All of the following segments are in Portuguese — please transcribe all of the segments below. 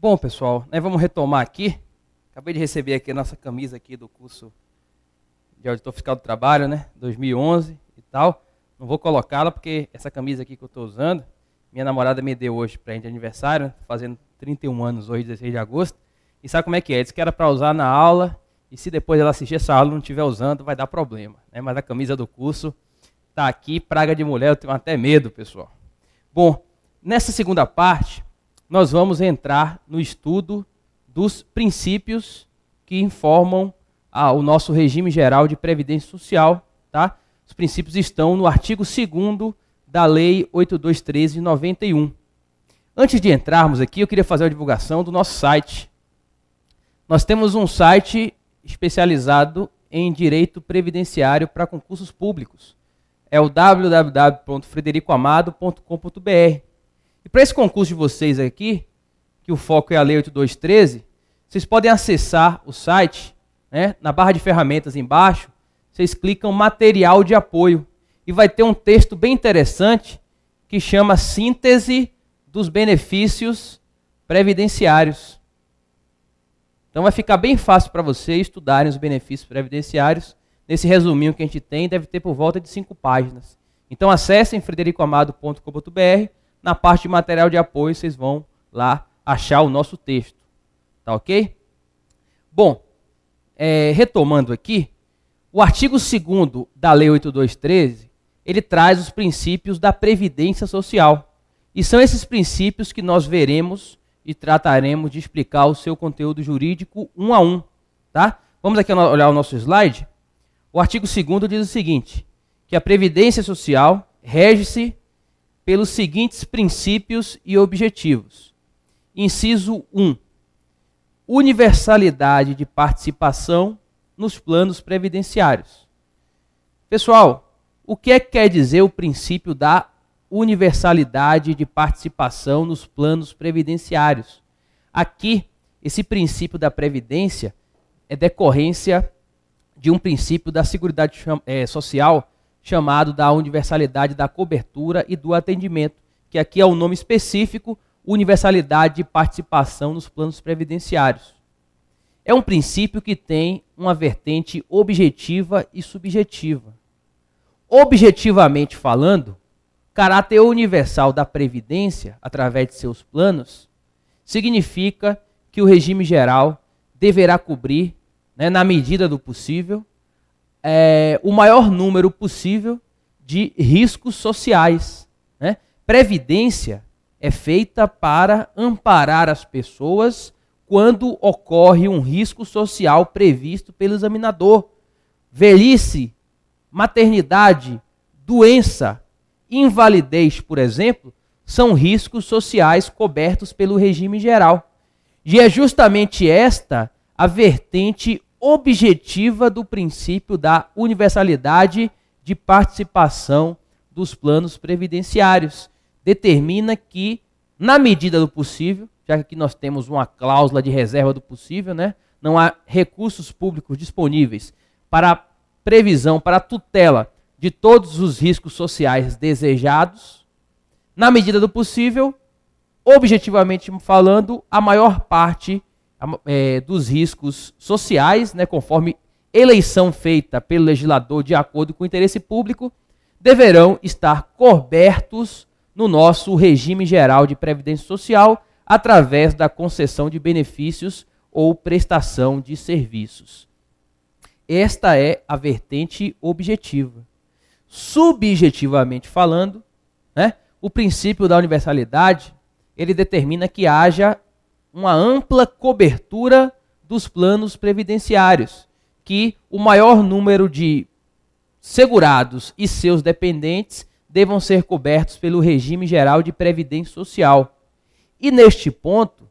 Bom, pessoal, nós vamos retomar aqui. Acabei de receber aqui a nossa camisa aqui do curso de Auditor Fiscal do Trabalho, né? 2011 e tal. Não vou colocá-la porque essa camisa aqui que eu estou usando, minha namorada me deu hoje para de aniversário, fazendo 31 anos hoje, 16 de agosto. E sabe como é que é? Disse que era para usar na aula e se depois ela assistir essa aula e não estiver usando, vai dar problema, né? Mas a camisa do curso está aqui, praga de mulher, eu tenho até medo, pessoal. Bom, nessa segunda parte, nós vamos entrar no estudo dos princípios que informam o nosso regime geral de previdência social, tá? Os princípios estão no artigo 2º da Lei 8213 de 91. Antes de entrarmos aqui, eu queria fazer a divulgação do nosso site. Nós temos um site especializado em direito previdenciário para concursos públicos. É o www.fredericoamado.com.br. E para esse concurso de vocês aqui, que o foco é a Lei 8213, vocês podem acessar o site, né? Na barra de ferramentas embaixo, vocês clicam material de apoio e vai ter um texto bem interessante que chama Síntese dos benefícios previdenciários. Então vai ficar bem fácil para vocês estudarem os benefícios previdenciários. Nesse resuminho que a gente tem, deve ter por volta de 5 páginas. Então acessem fredericoamado.com.br. Na parte de material de apoio, vocês vão lá achar o nosso texto. Tá ok? Bom, retomando aqui, o artigo 2º da Lei 8213, ele traz os princípios da Previdência Social. E são esses princípios que nós veremos e trataremos de explicar o seu conteúdo jurídico um a um. Tá? Vamos aqui olhar o nosso slide. O artigo 2º diz o seguinte, que a Previdência Social rege-se pelos seguintes princípios e objetivos. Inciso 1. Universalidade de participação nos planos previdenciários. Pessoal, o que quer dizer o princípio da universalidade de participação nos planos previdenciários? Aqui, esse princípio da Previdência é decorrência de um princípio da Seguridade Social chamado da universalidade da cobertura e do atendimento, que aqui é o nome específico, universalidade de participação nos planos previdenciários. É um princípio que tem uma vertente objetiva e subjetiva. Objetivamente falando, o caráter universal da Previdência, através de seus planos, significa que o regime geral deverá cobrir, né, na medida do possível, o maior número possível de riscos sociais. Né? Previdência é feita para amparar as pessoas quando ocorre um risco social previsto pelo examinador. Velhice, maternidade, doença, invalidez, por exemplo, são riscos sociais cobertos pelo regime geral. E é justamente esta a vertente objetiva do princípio da universalidade de participação dos planos previdenciários. Determina que, na medida do possível, já que aqui nós temos uma cláusula de reserva do possível, né? Não há recursos públicos disponíveis para a previsão, para a tutela de todos os riscos sociais desejados, na medida do possível, objetivamente falando, a maior parte dos riscos sociais, né, conforme eleição feita pelo legislador de acordo com o interesse público, deverão estar cobertos no nosso regime geral de previdência social através da concessão de benefícios ou prestação de serviços. Esta é a vertente objetiva. Subjetivamente falando, né, o princípio da universalidade, ele determina que haja uma ampla cobertura dos planos previdenciários, que o maior número de segurados e seus dependentes devam ser cobertos pelo regime geral de previdência social. E neste ponto,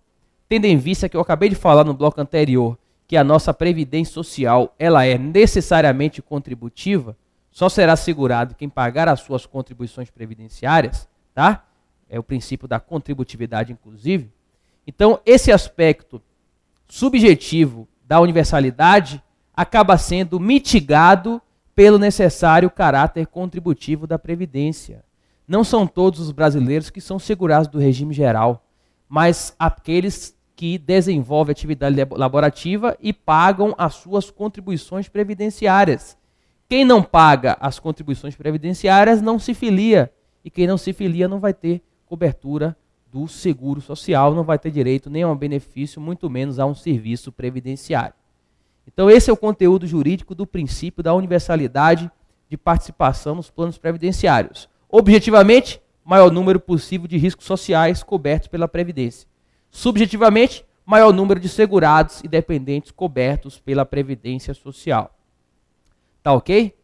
tendo em vista que eu acabei de falar no bloco anterior, que a nossa previdência social ela é necessariamente contributiva, só será segurado quem pagar as suas contribuições previdenciárias, tá? É o princípio da contributividade, inclusive. Então, esse aspecto subjetivo da universalidade acaba sendo mitigado pelo necessário caráter contributivo da Previdência. Não são todos os brasileiros que são segurados do regime geral, mas aqueles que desenvolvem atividade laborativa e pagam as suas contribuições previdenciárias. Quem não paga as contribuições previdenciárias não se filia, e quem não se filia não vai ter cobertura do seguro social, não vai ter direito nem a um benefício, muito menos a um serviço previdenciário. Então esse é o conteúdo jurídico do princípio da universalidade de participação nos planos previdenciários. Objetivamente, maior número possível de riscos sociais cobertos pela Previdência. Subjetivamente, maior número de segurados e dependentes cobertos pela Previdência Social. Tá ok?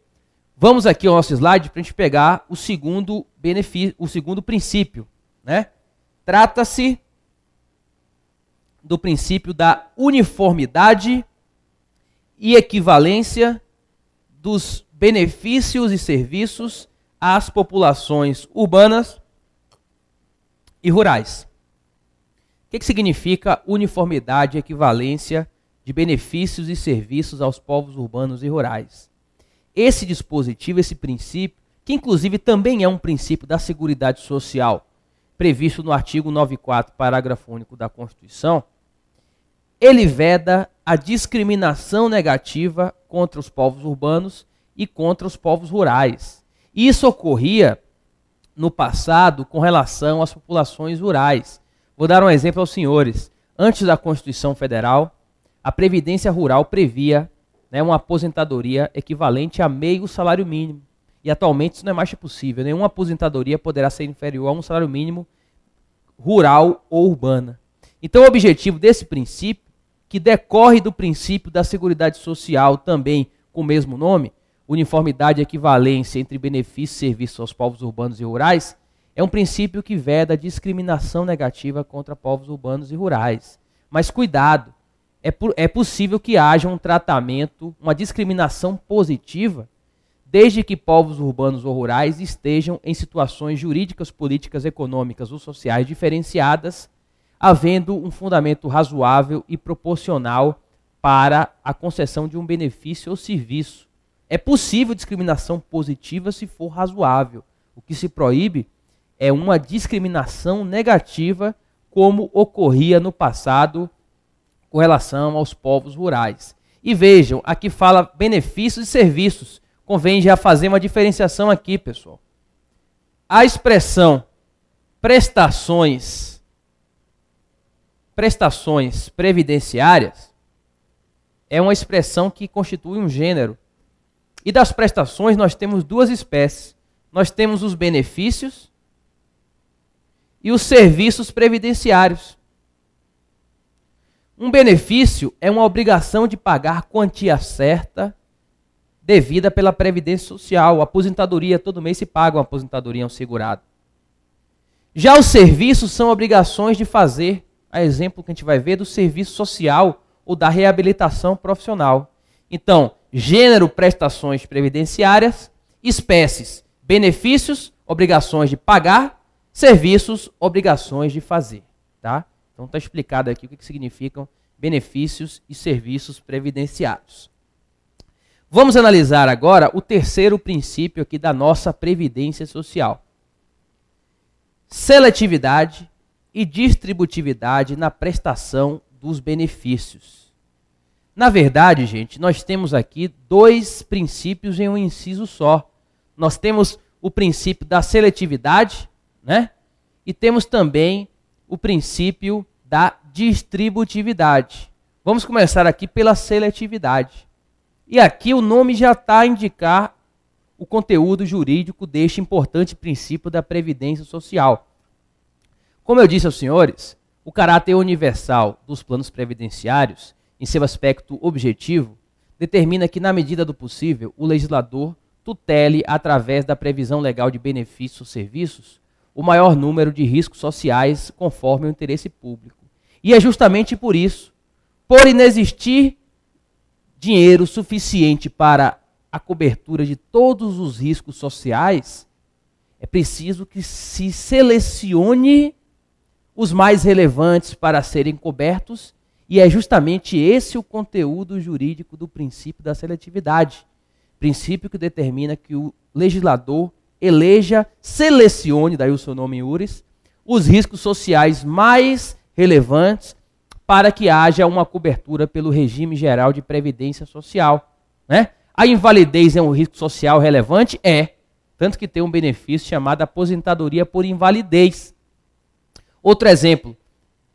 Vamos aqui ao nosso slide para a gente pegar o segundo benefício, o segundo princípio, né? Trata-se do princípio da uniformidade e equivalência dos benefícios e serviços às populações urbanas e rurais. O que significa uniformidade e equivalência de benefícios e serviços aos povos urbanos e rurais? Esse dispositivo, esse princípio, que inclusive também é um princípio da Seguridade Social, previsto no artigo 94, parágrafo único da Constituição, ele veda a discriminação negativa contra os povos urbanos e contra os povos rurais. Isso ocorria no passado com relação às populações rurais. Vou dar um exemplo aos senhores. Antes da Constituição Federal, a Previdência Rural previa, né, uma aposentadoria equivalente a meio salário mínimo. E atualmente isso não é mais possível. Nenhuma aposentadoria poderá ser inferior a um salário mínimo rural ou urbana. Então o objetivo desse princípio, que decorre do princípio da Seguridade Social também com o mesmo nome, uniformidade e equivalência entre benefícios e serviços aos povos urbanos e rurais, é um princípio que veda a discriminação negativa contra povos urbanos e rurais. Mas cuidado, é possível que haja um tratamento, uma discriminação positiva, desde que povos urbanos ou rurais estejam em situações jurídicas, políticas, econômicas ou sociais diferenciadas, havendo um fundamento razoável e proporcional para a concessão de um benefício ou serviço. É possível discriminação positiva se for razoável. O que se proíbe é uma discriminação negativa, como ocorria no passado com relação aos povos rurais. E vejam, aqui fala benefícios e serviços. Convém já fazer uma diferenciação aqui, pessoal. A expressão prestações previdenciárias é uma expressão que constitui um gênero. E das prestações nós temos duas espécies. Nós temos os benefícios e os serviços previdenciários. Um benefício é uma obrigação de pagar quantia certa devida pela Previdência Social. A aposentadoria, todo mês se paga uma aposentadoria a um segurado. Já os serviços são obrigações de fazer, a exemplo que a gente vai ver do serviço social ou da reabilitação profissional. Então, gênero, prestações previdenciárias, espécies, benefícios, obrigações de pagar, serviços, obrigações de fazer. Tá? Então está explicado aqui o que significam benefícios e serviços previdenciários. Vamos analisar agora o terceiro princípio aqui da nossa Previdência Social. Seletividade e distributividade na prestação dos benefícios. Na verdade, gente, nós temos aqui dois princípios em um inciso só. Nós temos o princípio da seletividade, né? E temos também o princípio da distributividade. Vamos começar aqui pela seletividade. E aqui o nome já está a indicar o conteúdo jurídico deste importante princípio da Previdência Social. Como eu disse aos senhores, o caráter universal dos planos previdenciários, em seu aspecto objetivo, determina que, na medida do possível, o legislador tutele, através da previsão legal de benefícios ou serviços, o maior número de riscos sociais conforme o interesse público. E é justamente por isso, por inexistir dinheiro suficiente para a cobertura de todos os riscos sociais, é preciso que se selecione os mais relevantes para serem cobertos, e é justamente esse o conteúdo jurídico do princípio da seletividade. Princípio que determina que o legislador eleja, selecione, daí o seu nome iuris, os riscos sociais mais relevantes para que haja uma cobertura pelo regime geral de previdência social, né? A invalidez é um risco social relevante? É. Tanto que tem um benefício chamado aposentadoria por invalidez. Outro exemplo,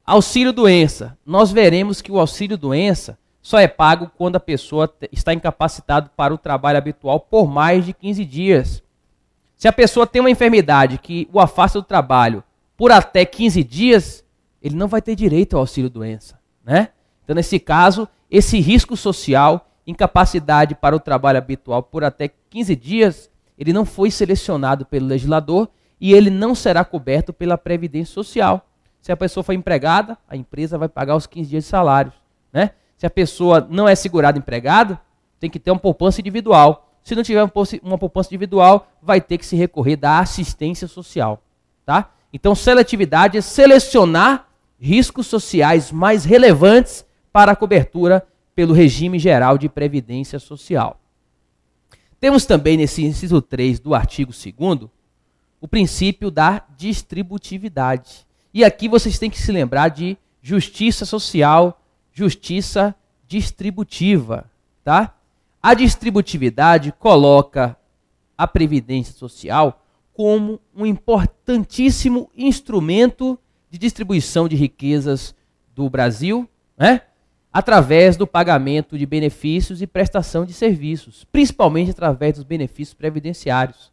auxílio-doença. Nós veremos que o auxílio-doença só é pago quando a pessoa está incapacitada para o trabalho habitual por mais de 15 dias. Se a pessoa tem uma enfermidade que o afasta do trabalho por até 15 dias, ele não vai ter direito ao auxílio-doença, né? Então, nesse caso, esse risco social, incapacidade para o trabalho habitual por até 15 dias, ele não foi selecionado pelo legislador e ele não será coberto pela Previdência Social. Se a pessoa for empregada, a empresa vai pagar os 15 dias de salário, né? Se a pessoa não é segurada empregada, tem que ter uma poupança individual. Se não tiver uma poupança individual, vai ter que se recorrer da assistência social, tá? Então, seletividade é selecionar riscos sociais mais relevantes para a cobertura pelo regime geral de previdência social. Temos também nesse inciso 3 do artigo 2º o princípio da distributividade. E aqui vocês têm que se lembrar de justiça social, justiça distributiva, tá? A distributividade coloca a previdência social como um importantíssimo instrumento de distribuição de riquezas do Brasil, né? Através do pagamento de benefícios e prestação de serviços, principalmente através dos benefícios previdenciários.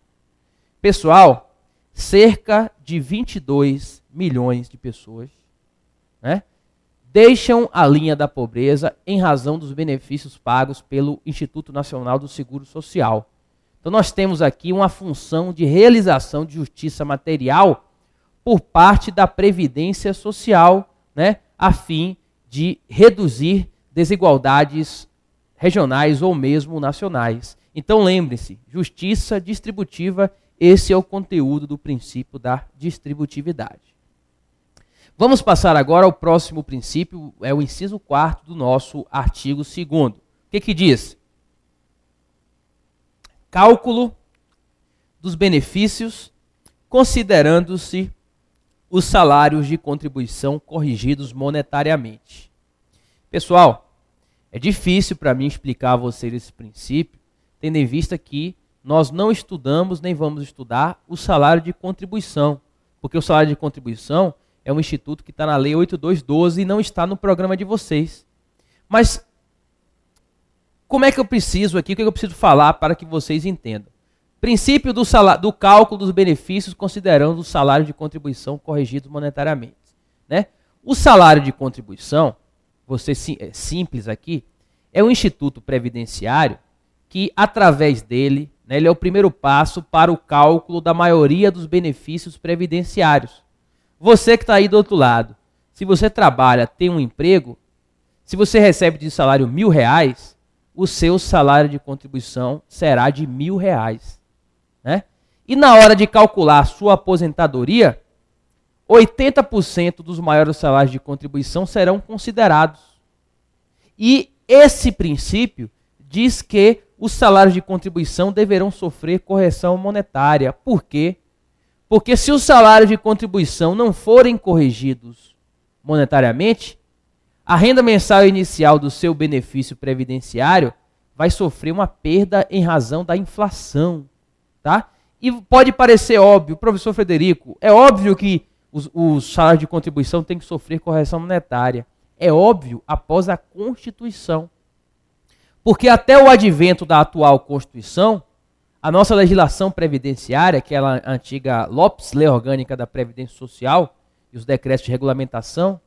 Pessoal, cerca de 22 milhões de pessoas, né, deixam a linha da pobreza em razão dos benefícios pagos pelo Instituto Nacional do Seguro Social. Então nós temos aqui uma função de realização de justiça material por parte da Previdência Social, né, a fim de reduzir desigualdades regionais ou mesmo nacionais. Então lembre-se, justiça distributiva, esse é o conteúdo do princípio da distributividade. Vamos passar agora ao próximo princípio, é o inciso 4º do nosso artigo 2º. O que diz? Cálculo dos benefícios, considerando-se os salários de contribuição corrigidos monetariamente. Pessoal, é difícil para mim explicar a vocês esse princípio, tendo em vista que nós não estudamos nem vamos estudar o salário de contribuição, porque o salário de contribuição é um instituto que está na Lei 8212 e não está no programa de vocês. Mas como é que eu preciso aqui, o que eu preciso falar para que vocês entendam? Princípio do cálculo dos benefícios considerando o salário de contribuição corrigido monetariamente, né? O salário de contribuição, simples aqui, é um instituto previdenciário que, através dele, né, ele é o primeiro passo para o cálculo da maioria dos benefícios previdenciários. Você que está aí do outro lado, se você trabalha, tem um emprego, se você recebe de salário R$1.000, o seu salário de contribuição será de R$1.000, né? E na hora de calcular a sua aposentadoria, 80% dos maiores salários de contribuição serão considerados. E esse princípio diz que os salários de contribuição deverão sofrer correção monetária. Por quê? Porque se os salários de contribuição não forem corrigidos monetariamente, a renda mensal inicial do seu benefício previdenciário vai sofrer uma perda em razão da inflação, tá? E pode parecer óbvio, professor Frederico, é óbvio que os salários de contribuição têm que sofrer correção monetária. É óbvio após a Constituição. Porque até o advento da atual Constituição, a nossa legislação previdenciária, que é a antiga LOPS, Lei Orgânica da Previdência Social, e os decretos de regulamentação,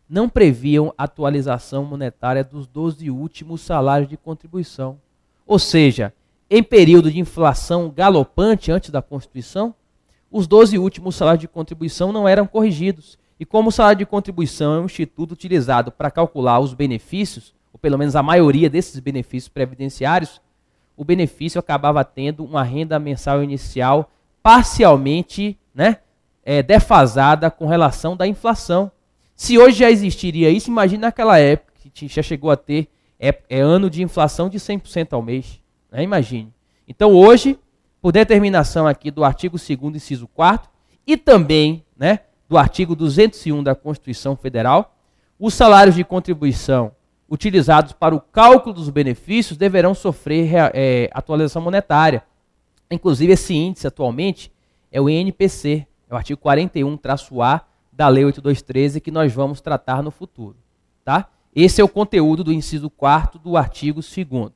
não previam atualização monetária dos 12 últimos salários de contribuição. Ou seja, em período de inflação galopante antes da Constituição, os 12 últimos salários de contribuição não eram corrigidos. E como o salário de contribuição é um instituto utilizado para calcular os benefícios, ou pelo menos a maioria desses benefícios previdenciários, o benefício acabava tendo uma renda mensal inicial parcialmente, né, defasada com relação da inflação. Se hoje já existiria isso, imagine naquela época, que já chegou a ter ano de inflação de 100% ao mês. Né? Imagine. Então hoje, por determinação aqui do artigo 2º, inciso 4º, e também, né, do artigo 201 da Constituição Federal, os salários de contribuição utilizados para o cálculo dos benefícios deverão sofrer atualização monetária. Inclusive, esse índice atualmente é o INPC, é o artigo 41-A da Lei 8213, que nós vamos tratar no futuro. Tá? Esse é o conteúdo do inciso 4º do artigo 2º.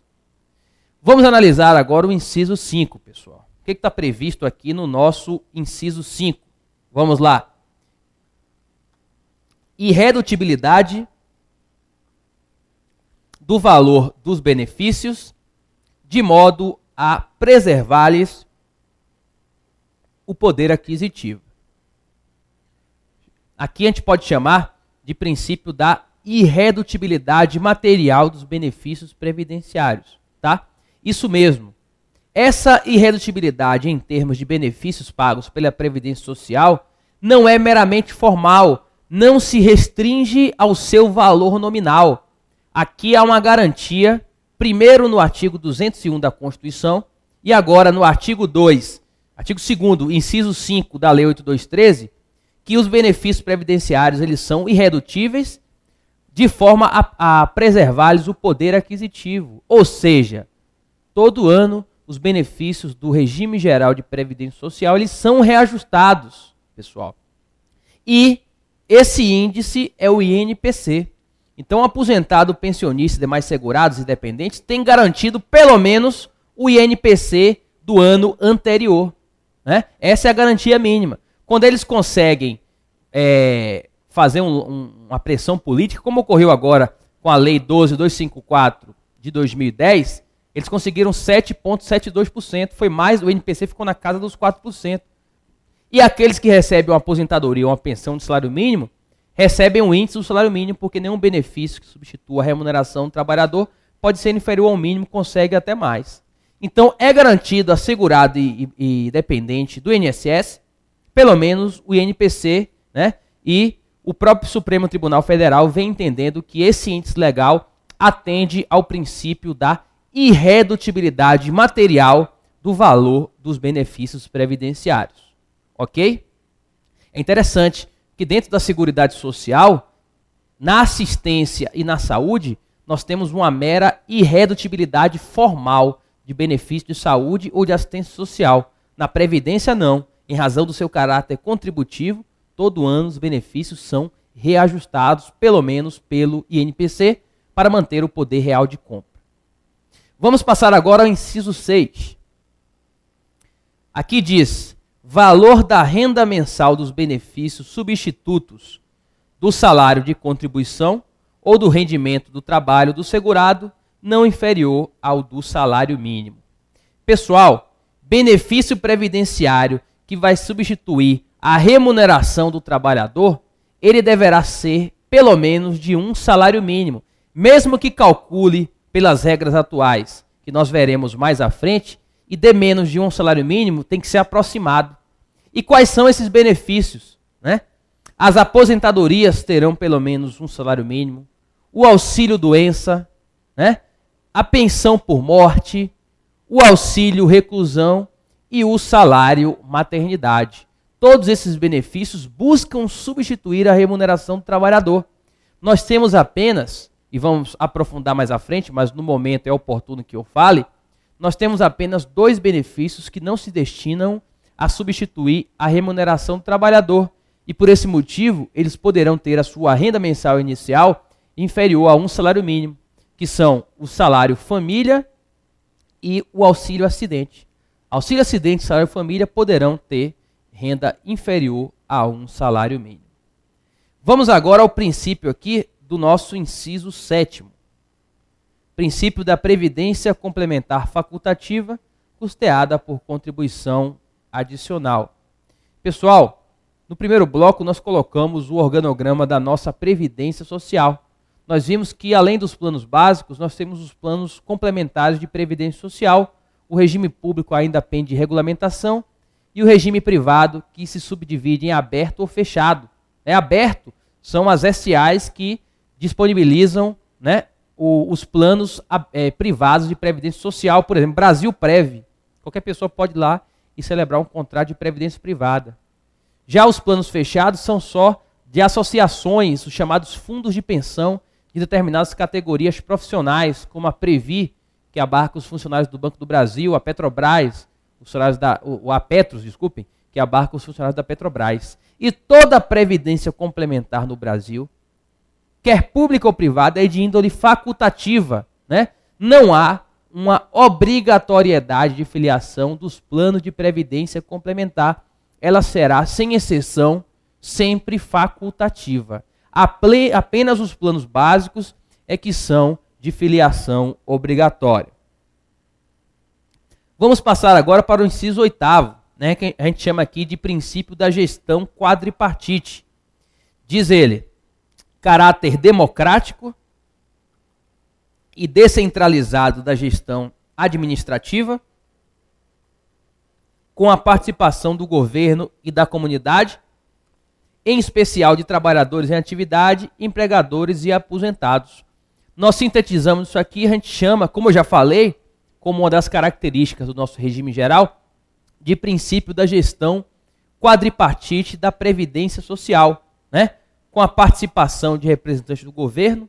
Vamos analisar agora o inciso 5, pessoal. O que está previsto aqui no nosso inciso 5? Vamos lá. Irredutibilidade do valor dos benefícios, de modo a preservar-lhes o poder aquisitivo. Aqui a gente pode chamar de princípio da irredutibilidade material dos benefícios previdenciários, tá? Isso mesmo. Essa irredutibilidade em termos de benefícios pagos pela Previdência Social não é meramente formal, não se restringe ao seu valor nominal. Aqui há uma garantia, primeiro no artigo 201 da Constituição e agora no artigo 2, artigo 2º, inciso 5 da Lei 8213, que os benefícios previdenciários eles são irredutíveis de forma a preservar-lhes o poder aquisitivo. Ou seja, todo ano os benefícios do regime geral de previdência social eles são reajustados, pessoal. E esse índice é o INPC. Então, o aposentado, pensionista e demais segurados e dependentes têm garantido pelo menos o INPC do ano anterior, né? Essa é a garantia mínima. Quando eles conseguem fazer uma pressão política, como ocorreu agora com a Lei 12.254 de 2010, eles conseguiram 7,72%. Foi mais, o INPC ficou na casa dos 4%. E aqueles que recebem uma aposentadoria ou uma pensão de salário mínimo, recebem o índice do salário mínimo, porque nenhum benefício que substitua a remuneração do trabalhador pode ser inferior ao mínimo, consegue até mais. Então, é garantido assegurado e dependente do INSS, pelo menos o INPC, né? E o próprio Supremo Tribunal Federal vem entendendo que esse índice legal atende ao princípio da irredutibilidade material do valor dos benefícios previdenciários. Ok? É interessante que dentro da Seguridade Social, na assistência e na saúde, nós temos uma mera irredutibilidade formal de benefício de saúde ou de assistência social. Na Previdência, não. Em razão do seu caráter contributivo, todo ano os benefícios são reajustados, pelo menos pelo INPC, para manter o poder real de compra. Vamos passar agora ao inciso 6. Aqui diz: valor da renda mensal dos benefícios substitutos do salário de contribuição ou do rendimento do trabalho do segurado não inferior ao do salário mínimo. Pessoal, benefício previdenciário que vai substituir a remuneração do trabalhador, ele deverá ser pelo menos de um salário mínimo, mesmo que calcule pelas regras atuais, que nós veremos mais à frente, e dê menos de um salário mínimo, tem que ser aproximado. E quais são esses benefícios, né? As aposentadorias terão pelo menos um salário mínimo, o auxílio-doença, né? A pensão por morte, o auxílio-reclusão e o salário-maternidade. Todos esses benefícios buscam substituir a remuneração do trabalhador. Nós temos apenas, e vamos aprofundar mais à frente, mas no momento é oportuno que eu fale, nós temos apenas 2 benefícios que não se destinam a substituir a remuneração do trabalhador. E por esse motivo, eles poderão ter a sua renda mensal inicial inferior a um salário mínimo, que são o salário família e o auxílio acidente. Auxílio acidente e salário família poderão ter renda inferior a um salário mínimo. Vamos agora ao princípio aqui do nosso inciso 7º. Princípio da previdência complementar facultativa, custeada por contribuição adicional. Pessoal, no primeiro bloco nós colocamos o organograma da nossa previdência social. Nós vimos que além dos planos básicos, nós temos os planos complementares de previdência social. O regime público ainda pende de regulamentação e o regime privado, que se subdivide em aberto ou fechado. Aberto são as SAs que disponibilizam, né, os planos privados de previdência social. Por exemplo, Brasil Prev. Qualquer pessoa pode ir lá e celebrar um contrato de previdência privada. Já os planos fechados são só de associações, os chamados fundos de pensão de determinadas categorias profissionais, como a Previ, que abarca os funcionários do Banco do Brasil, a Petrobras, os funcionários a Petros, desculpem, que abarca os funcionários da Petrobras. E toda a previdência complementar no Brasil, quer pública ou privada, é de índole facultativa, né? Não há uma obrigatoriedade de filiação dos planos de previdência complementar. Ela será, sem exceção, sempre facultativa. Apenas os planos básicos é que são de filiação obrigatória. Vamos passar agora para o inciso 8º, né, que a gente chama aqui de princípio da gestão quadripartite. Diz ele, caráter democrático e descentralizado da gestão administrativa, com a participação do governo e da comunidade, em especial de trabalhadores em atividade, empregadores e aposentados. Nós sintetizamos isso aqui, a gente chama, como eu já falei, como uma das características do nosso regime geral, de princípio da gestão quadripartite da Previdência Social, né? Com a participação de representantes do governo,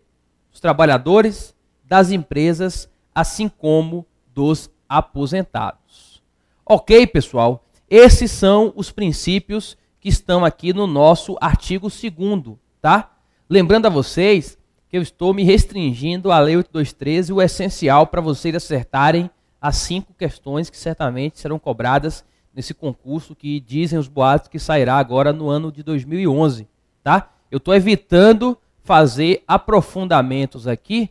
dos trabalhadores, das empresas, assim como dos aposentados. Ok, pessoal? Esses são os princípios que estão aqui no nosso artigo 2º, tá? Lembrando a vocês que eu estou me restringindo à Lei 8213, o essencial para vocês acertarem as 5 questões que certamente serão cobradas nesse concurso que dizem os boatos que sairá agora no ano de 2011, tá? Eu estou evitando fazer aprofundamentos aqui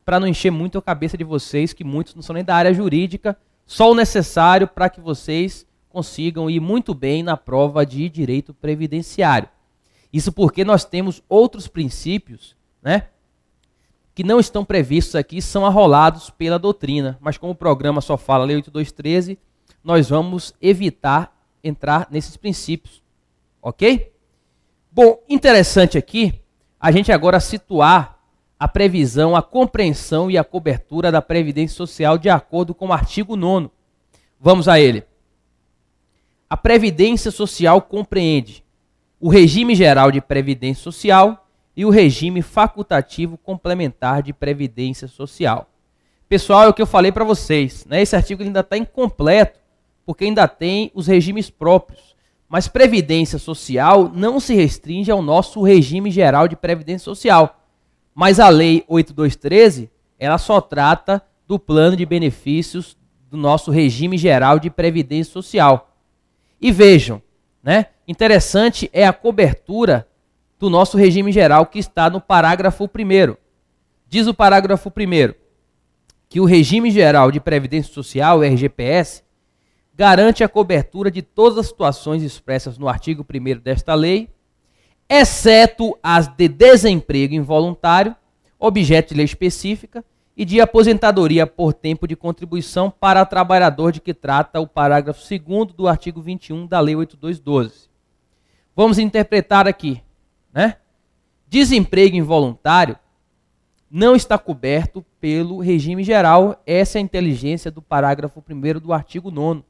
para não encher muito a cabeça de vocês, que muitos não são nem da área jurídica, só o necessário para que vocês consigam ir muito bem na prova de direito previdenciário. Isso porque nós temos outros princípios, né, que não estão previstos aqui, são arrolados pela doutrina, mas como o programa só fala Lei 8213, nós vamos evitar entrar nesses princípios, ok? Bom, interessante aqui, a gente agora situar a previsão, a compreensão e a cobertura da Previdência Social de acordo com o artigo 9º. Vamos a ele. A Previdência Social compreende o regime geral de Previdência Social e o regime facultativo complementar de Previdência Social. Pessoal, é o que eu falei para vocês, né? Esse artigo ainda está incompleto, porque ainda tem os regimes próprios. Mas Previdência Social não se restringe ao nosso regime geral de Previdência Social. Mas a Lei 8213, ela só trata do plano de benefícios do nosso regime geral de Previdência Social. E vejam, né? Interessante é a cobertura do nosso regime geral que está no parágrafo 1º. Diz o parágrafo 1º que o regime geral de Previdência Social, o RGPS, garante a cobertura de todas as situações expressas no artigo 1º desta lei, exceto as de desemprego involuntário, objeto de lei específica, e de aposentadoria por tempo de contribuição para trabalhador de que trata o parágrafo 2º do artigo 21 da Lei 8212. Vamos interpretar aqui, né? Desemprego involuntário não está coberto pelo regime geral, essa é a inteligência do parágrafo 1º do artigo 9º.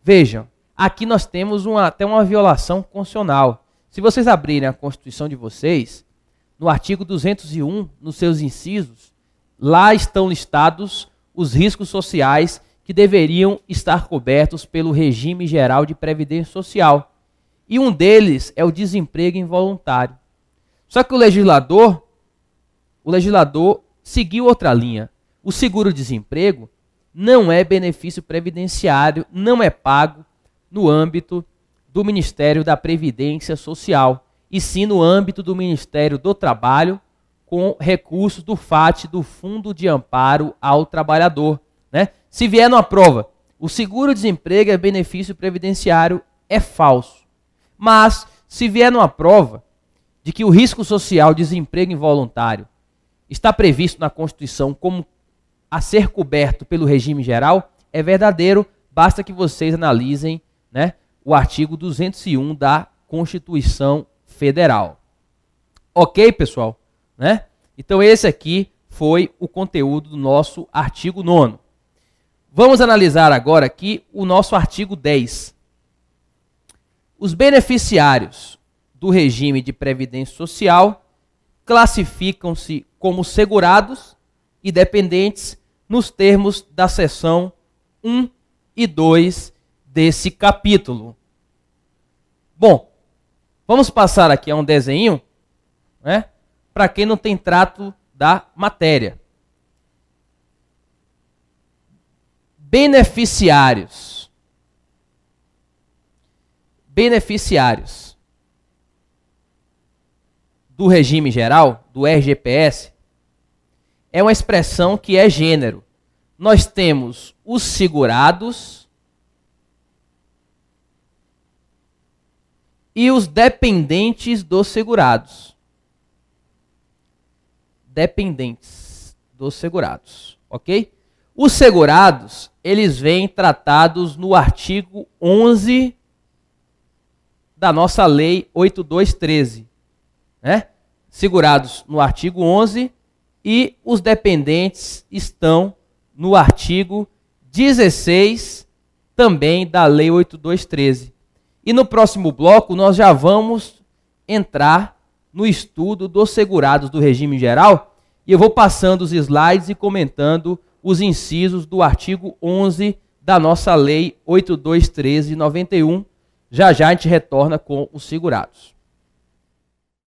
Vejam, aqui nós temos até uma violação constitucional. Se vocês abrirem a Constituição de vocês, no artigo 201, nos seus incisos, lá estão listados os riscos sociais que deveriam estar cobertos pelo regime geral de Previdência Social. E um deles é o desemprego involuntário. Só que o legislador seguiu outra linha. O seguro-desemprego não é benefício previdenciário, não é pago no âmbito do Ministério da Previdência Social, e sim no âmbito do Ministério do Trabalho, com recursos do FAT, do Fundo de Amparo ao Trabalhador, né? Se vier numa prova, o seguro-desemprego é benefício previdenciário, é falso. Mas, se vier numa prova de que o risco social de desemprego involuntário está previsto na Constituição como a ser coberto pelo regime geral, é verdadeiro, basta que vocês analisem, né, o artigo 201 da Constituição Federal. Ok, pessoal? Né? Então esse aqui foi o conteúdo do nosso artigo 9º. Vamos analisar agora aqui o nosso artigo 10. Os beneficiários do regime de previdência social classificam-se como segurados e dependentes nos termos da seção 1 e 2 desse capítulo. Bom, vamos passar aqui a um desenho, né, para quem não tem trato da matéria. Beneficiários. Beneficiários do regime geral, do RGPS, é uma expressão que é gênero. Nós temos os segurados e os dependentes dos segurados. Dependentes dos segurados, ok? Os segurados, eles vêm tratados no artigo 11 da nossa Lei 8213, né? Segurados no artigo 11 e os dependentes estão no artigo 16 também da Lei 8213. E no próximo bloco nós já vamos entrar no estudo dos segurados do regime geral e eu vou passando os slides e comentando os incisos do artigo 11 da nossa Lei 8213/91. Já já a gente retorna com os segurados.